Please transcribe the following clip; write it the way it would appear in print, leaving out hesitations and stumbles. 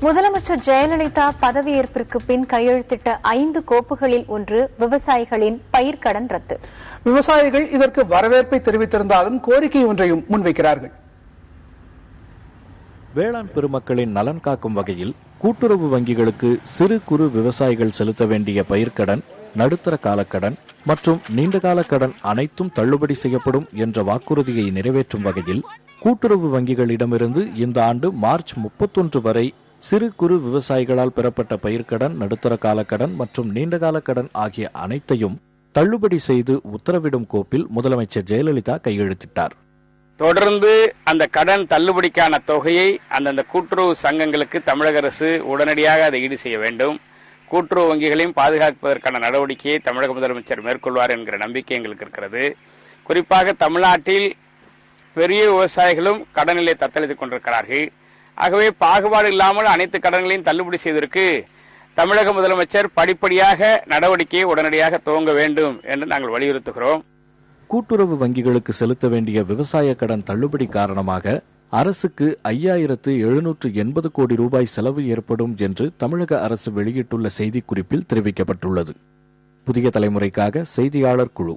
முதலமைச்சர் ஜெயலலிதா பதவியேற்பிற்கு பின் கையெழுத்திட்ட 5 கோப்புகளில் ஒன்று விவசாயிகளின் பயிர்க்கடன் ரத்து. விவசாயிகள் இதற்கு வரவேற்பை தெரிவித்திருந்தாலும் கோரிக்கை ஒன்றையும் முன்வைக்கிறார்கள். வேளாண் பெருமக்களின் நலன் காக்கும் வகையில் கூட்டுறவு வங்கிகளுக்கு சிறு குறு விவசாயிகள் செலுத்த வேண்டிய பயிர்க்கடன், நடுத்தர காலக்கடன் மற்றும் நீண்டகால கடன் அனைத்தும் தள்ளுபடி செய்யப்படும் என்ற வாக்குறுதியை நிறைவேற்றும் வகையில் கூட்டுறவு வங்கிகளிடமிருந்து இந்த ஆண்டு மார்ச் 31 வரை சிறு குறு விவசாயிகளால் பெறப்பட்ட பயிர்க்கடன், நடுத்தர காலக்கடன் மற்றும் நீண்டகால கடன் ஆகிய அனைத்தையும் தள்ளுபடி செய்து உத்தரவிடும் கோப்பில் முதலமைச்சர் ஜெயலலிதா கையெழுத்திட்டார். தொடர்ந்து அந்த கடன் தள்ளுபடிக்கான தொகையை அந்தந்த கூட்டுறவு சங்கங்களுக்கு தமிழக அரசு உடனடியாக அதை ஈடு செய்ய வேண்டும். கூட்டுறவு வங்கிகளையும் பாதுகாப்பதற்கான நடவடிக்கையை தமிழக முதலமைச்சர் மேற்கொள்வார் என்கிற நம்பிக்கை எங்களுக்கு இருக்கிறது. குறிப்பாக தமிழ்நாட்டில் பெரிய விவசாயிகளும் கடனிலே தத்தளித்துக் கொண்டிருக்கிறார்கள். ஆகவே பாகுபாடு இல்லாமல் அனைத்து கடன்களையும் தள்ளுபடி செய்வதற்கு தமிழக முதலமைச்சர் படிப்படியாக நடவடிக்கையை உடனடியாக துவங்க வேண்டும் என்று நாங்கள் வலியுறுத்துகிறோம். கூட்டுறவு வங்கிகளுக்கு செலுத்த வேண்டிய விவசாய கடன் தள்ளுபடி காரணமாக அரசுக்கு 5780 கோடி ரூபாய் செலவு ஏற்படும் என்று தமிழக அரசு வெளியிட்டுள்ள செய்திக்குறிப்பில் தெரிவிக்கப்பட்டுள்ளது. புதிய தலைமுறைக்காக செய்தியாளர் குழு.